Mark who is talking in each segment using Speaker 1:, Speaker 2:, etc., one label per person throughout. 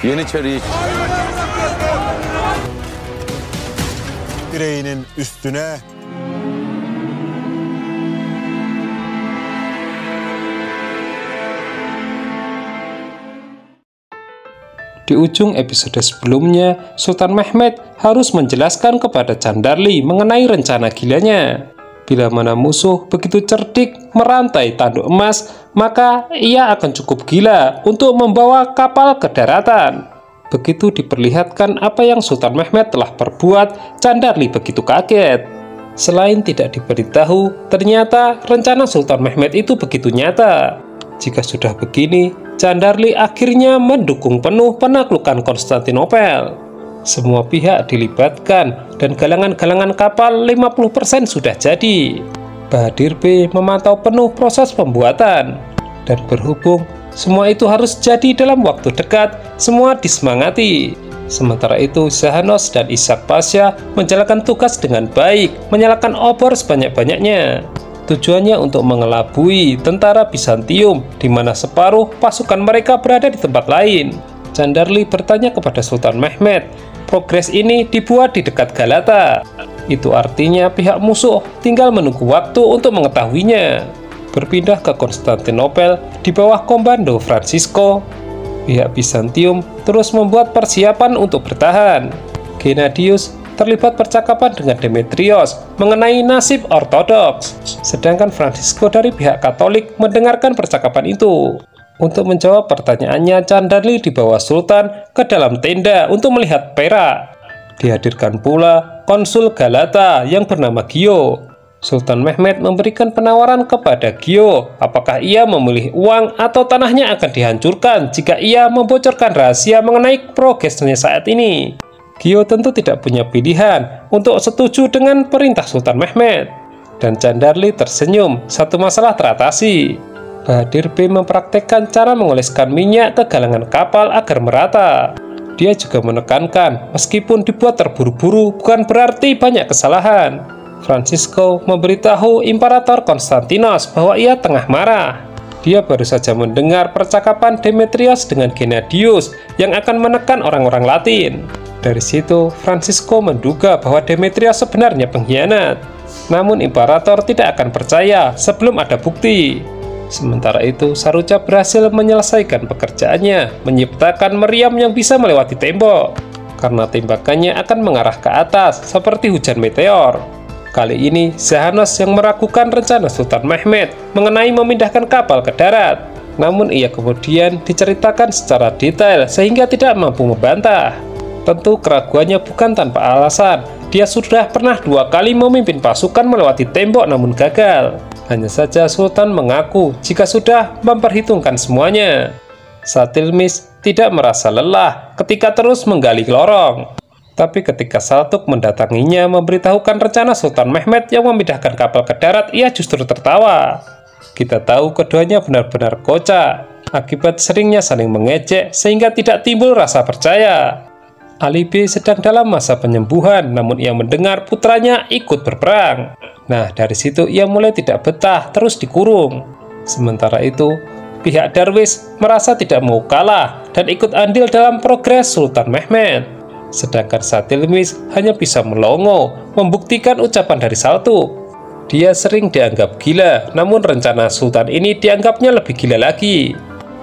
Speaker 1: Yeniçeri
Speaker 2: Direğinin üstüne
Speaker 3: Di ujung episode sebelumnya, Sultan Mehmed harus menjelaskan kepada Candarli mengenai rencana gilanya. Bila mana musuh begitu cerdik merantai tanduk emas, maka ia akan cukup gila untuk membawa kapal ke daratan. Begitu diperlihatkan apa yang Sultan Mehmed telah perbuat, Candarli begitu kaget. Selain tidak diberitahu, ternyata rencana Sultan Mehmed itu begitu nyata. Jika sudah begini, Candarli akhirnya mendukung penuh penaklukan Konstantinopel. Semua pihak dilibatkan dan galangan-galangan kapal 50% sudah jadi. Bahadir B memantau penuh proses pembuatan. Dan berhubung semua itu harus jadi dalam waktu dekat, semua disemangati. Sementara itu Zahanos dan Ishak Pasha menjalankan tugas dengan baik, menyalakan obor sebanyak-banyaknya. Tujuannya untuk mengelabui tentara Bizantium, di mana separuh pasukan mereka berada di tempat lain. Candarli bertanya kepada Sultan Mehmed, progres ini dibuat di dekat Galata. Itu artinya pihak musuh tinggal menunggu waktu untuk mengetahuinya. Berpindah ke Konstantinopel di bawah komando Francisco, pihak Bizantium terus membuat persiapan untuk bertahan. Gennadius terlibat percakapan dengan Demetrios mengenai nasib Ortodoks, sedangkan Francisco dari pihak Katolik mendengarkan percakapan itu. Untuk menjawab pertanyaannya, Candarli dibawa Sultan ke dalam tenda untuk melihat perak. Dihadirkan pula konsul Galata yang bernama Gio. Sultan Mehmed memberikan penawaran kepada Gio, apakah ia memilih uang atau tanahnya akan dihancurkan jika ia membocorkan rahasia mengenai progresnya saat ini. Gio tentu tidak punya pilihan untuk setuju dengan perintah Sultan Mehmed. Dan Candarli tersenyum, satu masalah teratasi. Bahadir B mempraktekkan cara mengoleskan minyak ke galangan kapal agar merata. Dia juga menekankan, meskipun dibuat terburu-buru bukan berarti banyak kesalahan. Francisco memberitahu Imperator Konstantinos bahwa ia tengah marah. Dia baru saja mendengar percakapan Demetrios dengan Gennadius yang akan menekan orang-orang Latin. Dari situ, Francisco menduga bahwa Demetrios sebenarnya pengkhianat. Namun Imperator tidak akan percaya sebelum ada bukti. Sementara itu, Saruca berhasil menyelesaikan pekerjaannya, menciptakan meriam yang bisa melewati tembok. Karena tembakannya akan mengarah ke atas, seperti hujan meteor. Kali ini, Zahanos yang meragukan rencana Sultan Mehmed mengenai memindahkan kapal ke darat. Namun ia kemudian diceritakan secara detail sehingga tidak mampu membantah. Tentu keraguannya bukan tanpa alasan. Dia sudah pernah 2 kali memimpin pasukan melewati tembok namun gagal. Hanya saja Sultan mengaku jika sudah memperhitungkan semuanya. Satilmis tidak merasa lelah ketika terus menggali lorong. Tapi ketika Saltuk mendatanginya memberitahukan rencana Sultan Mehmed yang memindahkan kapal ke darat, ia justru tertawa. Kita tahu keduanya benar-benar kocak, akibat seringnya saling mengejek sehingga tidak timbul rasa percaya. Ali B sedang dalam masa penyembuhan, namun ia mendengar putranya ikut berperang. Nah, dari situ ia mulai tidak betah, terus dikurung. Sementara itu, pihak Darwis merasa tidak mau kalah dan ikut andil dalam progres Sultan Mehmed. Sedangkan Satilmis hanya bisa melongo, membuktikan ucapan dari Saltuk. Dia sering dianggap gila, namun rencana Sultan ini dianggapnya lebih gila lagi.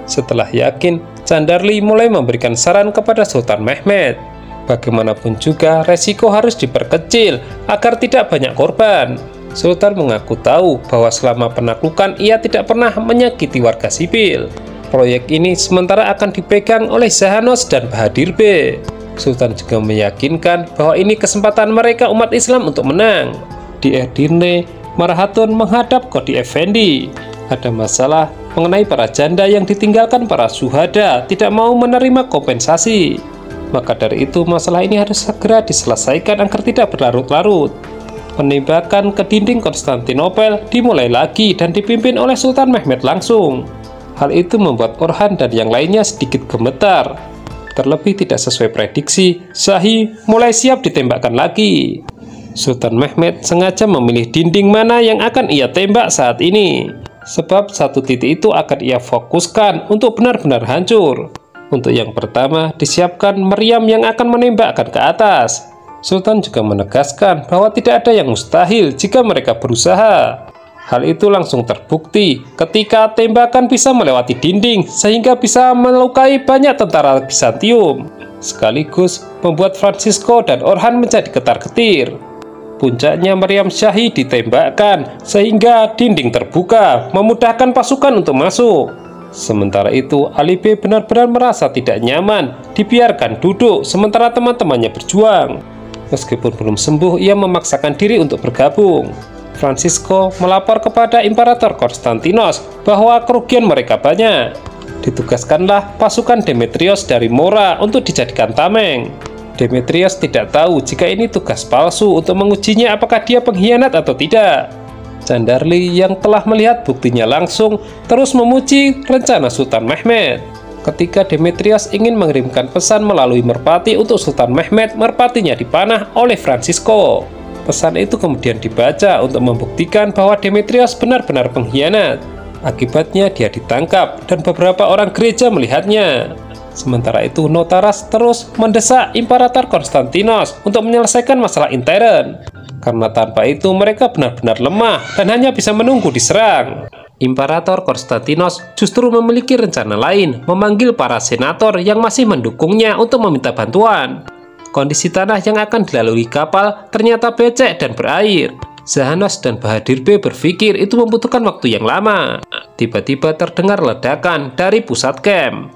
Speaker 3: Setelah yakin, Candarli mulai memberikan saran kepada Sultan Mehmed. Bagaimanapun juga, resiko harus diperkecil agar tidak banyak korban. Sultan mengaku tahu bahwa selama penaklukan ia tidak pernah menyakiti warga sipil. Proyek ini sementara akan dipegang oleh Zahanos dan Bahadir B. Sultan juga meyakinkan bahwa ini kesempatan mereka umat Islam untuk menang. Di Edirne, Marhatun menghadap Kodi Effendi. Ada masalah mengenai para janda yang ditinggalkan para syuhada tidak mau menerima kompensasi. Maka dari itu masalah ini harus segera diselesaikan agar tidak berlarut-larut. Penembakan ke dinding Konstantinopel dimulai lagi dan dipimpin oleh Sultan Mehmed langsung. Hal itu membuat Orhan dan yang lainnya sedikit gemetar. Terlebih tidak sesuai prediksi, Shahi mulai siap ditembakkan lagi. Sultan Mehmed sengaja memilih dinding mana yang akan ia tembak saat ini, sebab satu titik itu akan ia fokuskan untuk benar-benar hancur. Untuk yang pertama, disiapkan meriam yang akan menembakkan ke atas. Sultan juga menegaskan bahwa tidak ada yang mustahil jika mereka berusaha. Hal itu langsung terbukti ketika tembakan bisa melewati dinding sehingga bisa melukai banyak tentara Bizantium, sekaligus membuat Francisco dan Orhan menjadi getar-getir. Puncaknya meriam Syahi ditembakkan sehingga dinding terbuka, memudahkan pasukan untuk masuk. Sementara itu, Ali B benar-benar merasa tidak nyaman dibiarkan duduk sementara teman-temannya berjuang. Meskipun belum sembuh, ia memaksakan diri untuk bergabung. Francisco melapor kepada Imperator Konstantinos bahwa kerugian mereka banyak. Ditugaskanlah pasukan Demetrios dari Mora untuk dijadikan tameng. Demetrios tidak tahu jika ini tugas palsu untuk mengujinya apakah dia pengkhianat atau tidak. Candarli yang telah melihat buktinya langsung terus memuji rencana Sultan Mehmed. Ketika Demetrios ingin mengirimkan pesan melalui merpati untuk Sultan Mehmed, merpatinya dipanah oleh Francisco. Pesan itu kemudian dibaca untuk membuktikan bahwa Demetrios benar-benar pengkhianat. Akibatnya dia ditangkap dan beberapa orang gereja melihatnya. Sementara itu Notaras terus mendesak Imperator Konstantinos untuk menyelesaikan masalah intern. Karena tanpa itu mereka benar-benar lemah dan hanya bisa menunggu diserang. Imperator Konstantinos justru memiliki rencana lain, memanggil para senator yang masih mendukungnya untuk meminta bantuan. Kondisi tanah yang akan dilalui kapal ternyata becek dan berair. Zahanos dan Bahadir B berpikir itu membutuhkan waktu yang lama. Tiba-tiba terdengar ledakan dari pusat camp.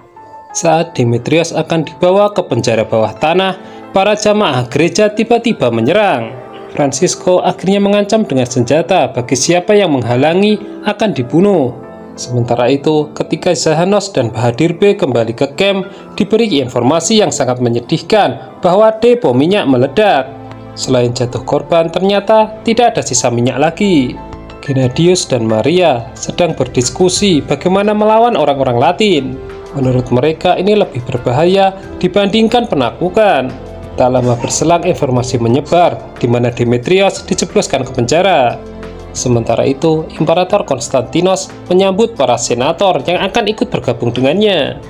Speaker 3: Saat Demetrios akan dibawa ke penjara bawah tanah, para jamaah gereja tiba-tiba menyerang. Francisco akhirnya mengancam dengan senjata bagi siapa yang menghalangi akan dibunuh. Sementara itu, ketika Zahanos dan Bahadir B kembali ke camp, diberi informasi yang sangat menyedihkan bahwa depo minyak meledak. Selain jatuh korban, ternyata tidak ada sisa minyak lagi. Gennadius dan Maria sedang berdiskusi bagaimana melawan orang-orang Latin. Menurut mereka ini lebih berbahaya dibandingkan penaklukan. Tak lama berselang informasi menyebar di mana Demetrios dijebloskan ke penjara. Sementara itu, Imperator Konstantinos menyambut para senator yang akan ikut bergabung dengannya.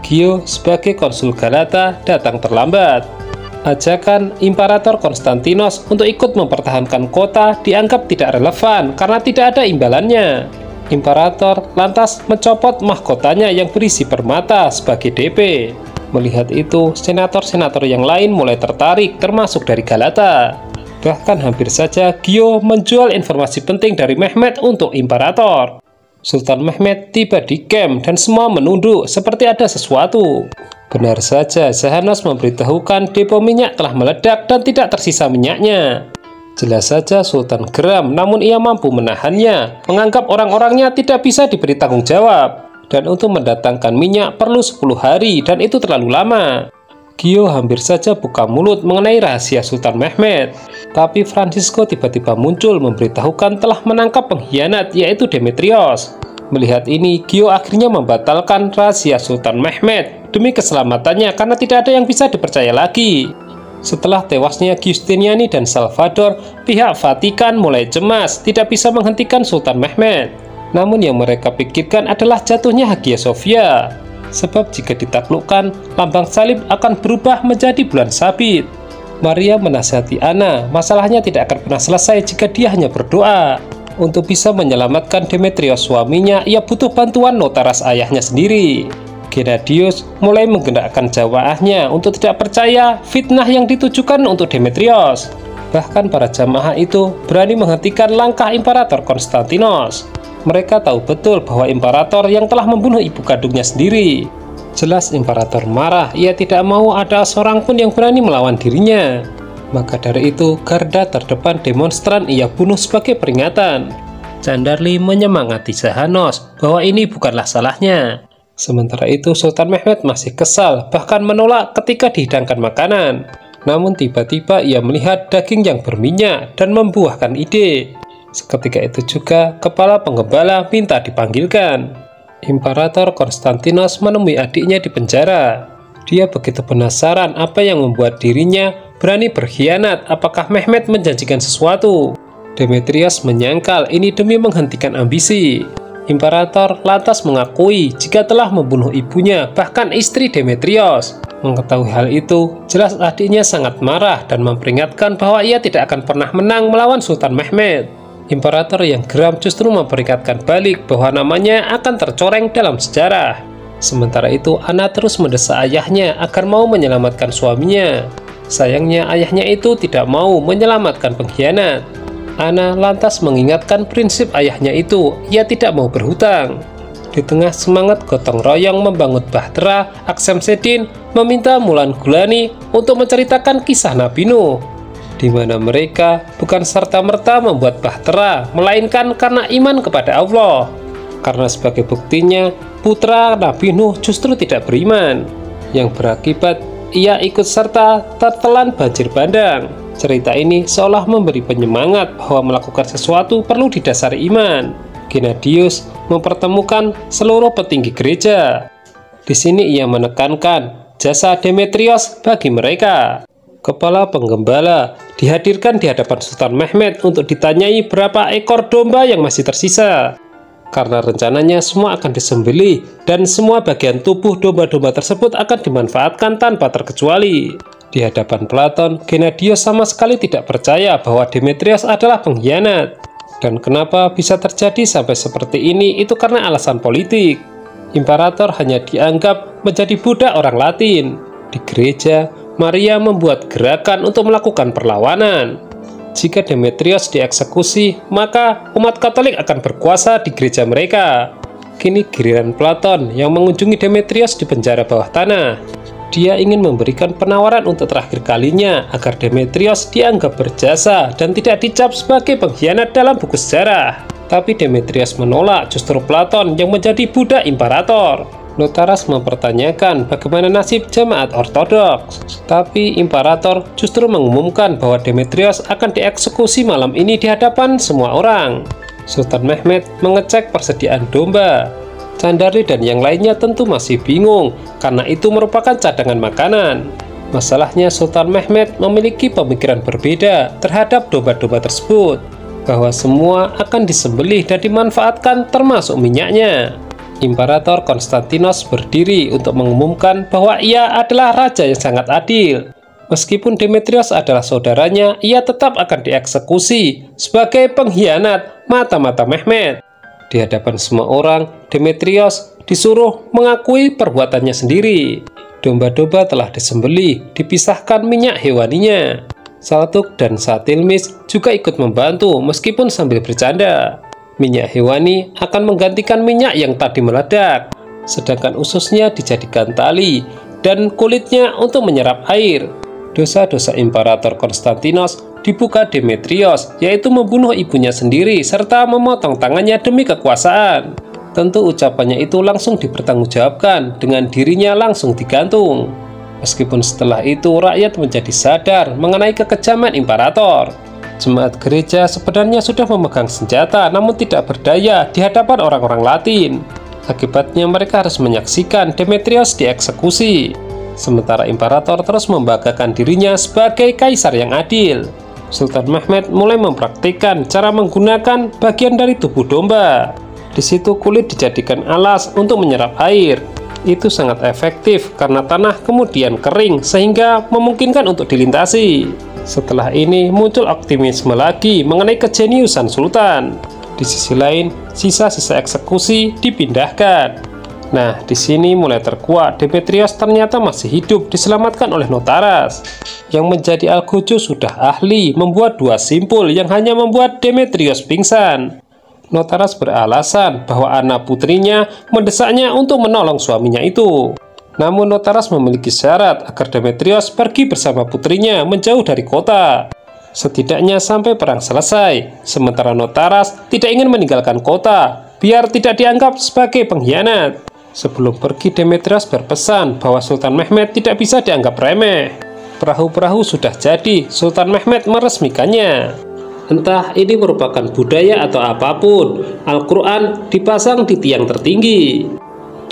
Speaker 3: Gio sebagai konsul Galata datang terlambat. Ajakan Imperator Konstantinos untuk ikut mempertahankan kota dianggap tidak relevan karena tidak ada imbalannya. Imperator lantas mencopot mahkotanya yang berisi permata sebagai DP. Melihat itu, senator-senator yang lain mulai tertarik, termasuk dari Galata. Bahkan hampir saja Gio menjual informasi penting dari Mehmed untuk Imperator. Sultan Mehmed tiba di camp dan semua menunduk seperti ada sesuatu. Benar saja, Zahanos memberitahukan depo minyak telah meledak dan tidak tersisa minyaknya. Jelas saja Sultan geram, namun ia mampu menahannya, menganggap orang-orangnya tidak bisa diberi tanggung jawab. Dan untuk mendatangkan minyak perlu 10 hari dan itu terlalu lama. Gio hampir saja buka mulut mengenai rahasia Sultan Mehmed. Tapi Francisco tiba-tiba muncul memberitahukan telah menangkap pengkhianat yaitu Demetrios. Melihat ini, Gio akhirnya membatalkan rahasia Sultan Mehmed demi keselamatannya karena tidak ada yang bisa dipercaya lagi. Setelah tewasnya Giustiniani dan Salvador, pihak Vatikan mulai cemas tidak bisa menghentikan Sultan Mehmed. Namun yang mereka pikirkan adalah jatuhnya Hagia Sophia. Sebab jika ditaklukkan, lambang salib akan berubah menjadi bulan sabit. Maria menasihati Anna, masalahnya tidak akan pernah selesai jika dia hanya berdoa. Untuk bisa menyelamatkan Demetrios suaminya, ia butuh bantuan Notaras ayahnya sendiri. Gennadius mulai menggerakkan jamaahnya untuk tidak percaya fitnah yang ditujukan untuk Demetrios. Bahkan para jamaah itu berani menghentikan langkah Imperator Konstantinos. Mereka tahu betul bahwa Imperator yang telah membunuh ibu kandungnya sendiri. Jelas Imperator marah, ia tidak mau ada seorang pun yang berani melawan dirinya. Maka dari itu, garda terdepan demonstran ia bunuh sebagai peringatan. Candarli menyemangati Zahanos bahwa ini bukanlah salahnya. Sementara itu, Sultan Mehmed masih kesal, bahkan menolak ketika dihidangkan makanan. Namun tiba-tiba ia melihat daging yang berminyak dan membuahkan ide. Seketika itu juga, kepala penggembala minta dipanggilkan. Imperator Konstantinos menemui adiknya di penjara. Dia begitu penasaran apa yang membuat dirinya berani berkhianat? Apakah Mehmet menjanjikan sesuatu? Demetrios menyangkal ini demi menghentikan ambisi. Imperator lantas mengakui jika telah membunuh ibunya, bahkan istri Demetrios. Mengetahui hal itu, jelas adiknya sangat marah dan memperingatkan bahwa ia tidak akan pernah menang melawan Sultan Mehmet. Imperator yang geram justru memperingatkan balik bahwa namanya akan tercoreng dalam sejarah. Sementara itu, Ana terus mendesak ayahnya agar mau menyelamatkan suaminya. Sayangnya ayahnya itu tidak mau menyelamatkan pengkhianat. Ana lantas mengingatkan prinsip ayahnya itu, ia tidak mau berhutang. Di tengah semangat gotong royong membangun Bahtera, Aksemseddin meminta Mulan Gulani untuk menceritakan kisah Nabi Nuh, di mana mereka bukan serta-merta membuat Bahtera, melainkan karena iman kepada Allah. Karena sebagai buktinya, putra Nabi Nuh justru tidak beriman, yang berakibat ia ikut serta tertelan banjir bandang. Cerita ini seolah memberi penyemangat bahwa melakukan sesuatu perlu didasari iman. Gennadius mempertemukan seluruh petinggi gereja. Di sini ia menekankan jasa Demetrios bagi mereka. Kepala penggembala dihadirkan di hadapan Sultan Mehmet untuk ditanyai berapa ekor domba yang masih tersisa. Karena rencananya semua akan disembelih dan semua bagian tubuh domba-domba tersebut akan dimanfaatkan tanpa terkecuali. Di hadapan Platon, Gennadios sama sekali tidak percaya bahwa Demetrios adalah pengkhianat. Dan kenapa bisa terjadi sampai seperti ini itu karena alasan politik. Imperator hanya dianggap menjadi budak orang Latin. Di gereja, Maria membuat gerakan untuk melakukan perlawanan. Jika Demetrios dieksekusi, maka umat Katolik akan berkuasa di gereja mereka. Kini giliran Platon yang mengunjungi Demetrios di penjara bawah tanah. Dia ingin memberikan penawaran untuk terakhir kalinya agar Demetrios dianggap berjasa dan tidak dicap sebagai pengkhianat dalam buku sejarah. Tapi Demetrios menolak, justru Platon yang menjadi budak imperator. Notaras mempertanyakan bagaimana nasib jemaat ortodoks. Tapi imperator justru mengumumkan bahwa Demetrios akan dieksekusi malam ini di hadapan semua orang. Sultan Mehmet mengecek persediaan domba. Candarli dan yang lainnya tentu masih bingung, karena itu merupakan cadangan makanan. Masalahnya Sultan Mehmet memiliki pemikiran berbeda terhadap domba-domba tersebut, bahwa semua akan disembelih dan dimanfaatkan termasuk minyaknya. Imperator Konstantinos berdiri untuk mengumumkan bahwa ia adalah raja yang sangat adil. Meskipun Demetrios adalah saudaranya, ia tetap akan dieksekusi sebagai pengkhianat mata-mata Mehmet. Di hadapan semua orang, Demetrios disuruh mengakui perbuatannya sendiri. Domba-domba telah disembelih, dipisahkan minyak hewaninya. Saltuk dan Satilmis juga ikut membantu meskipun sambil bercanda. Minyak hewani akan menggantikan minyak yang tadi meledak, sedangkan ususnya dijadikan tali dan kulitnya untuk menyerap air. Dosa-dosa Imperator Konstantinos dibuka Demetrios, yaitu membunuh ibunya sendiri serta memotong tangannya demi kekuasaan. Tentu ucapannya itu langsung dipertanggungjawabkan dengan dirinya langsung digantung. Meskipun setelah itu rakyat menjadi sadar mengenai kekejaman imperator. Jemaat gereja sebenarnya sudah memegang senjata namun tidak berdaya di hadapan orang-orang Latin. Akibatnya mereka harus menyaksikan Demetrios dieksekusi. Sementara imperator terus membanggakan dirinya sebagai kaisar yang adil. Sultan Mehmet mulai mempraktikkan cara menggunakan bagian dari tubuh domba. Di situ kulit dijadikan alas untuk menyerap air. Itu sangat efektif karena tanah kemudian kering sehingga memungkinkan untuk dilintasi. Setelah ini muncul optimisme lagi mengenai kejeniusan sultan. Di sisi lain, sisa-sisa eksekusi dipindahkan. Nah, di sini mulai terkuak Demetrios ternyata masih hidup, diselamatkan oleh Notaras. Yang menjadi algojo sudah ahli membuat dua simpul yang hanya membuat Demetrios pingsan. Notaras beralasan bahwa anak putrinya mendesaknya untuk menolong suaminya itu. Namun Notaras memiliki syarat agar Demetrios pergi bersama putrinya menjauh dari kota, setidaknya sampai perang selesai. Sementara Notaras tidak ingin meninggalkan kota, biar tidak dianggap sebagai pengkhianat. Sebelum pergi, Demetrios berpesan bahwa Sultan Mehmet tidak bisa dianggap remeh. Perahu-perahu sudah jadi, Sultan Mehmet meresmikannya. Entah ini merupakan budaya atau apapun, Al-Quran dipasang di tiang tertinggi.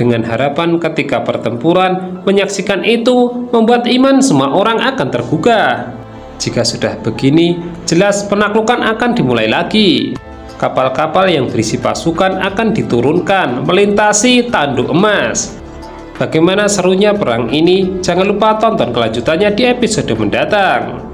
Speaker 3: Dengan harapan ketika pertempuran, menyaksikan itu membuat iman semua orang akan tergugah. Jika sudah begini, jelas penaklukan akan dimulai lagi. Kapal-kapal yang berisi pasukan akan diturunkan melintasi Tanduk Emas. Bagaimana serunya perang ini? Jangan lupa tonton kelanjutannya di episode mendatang.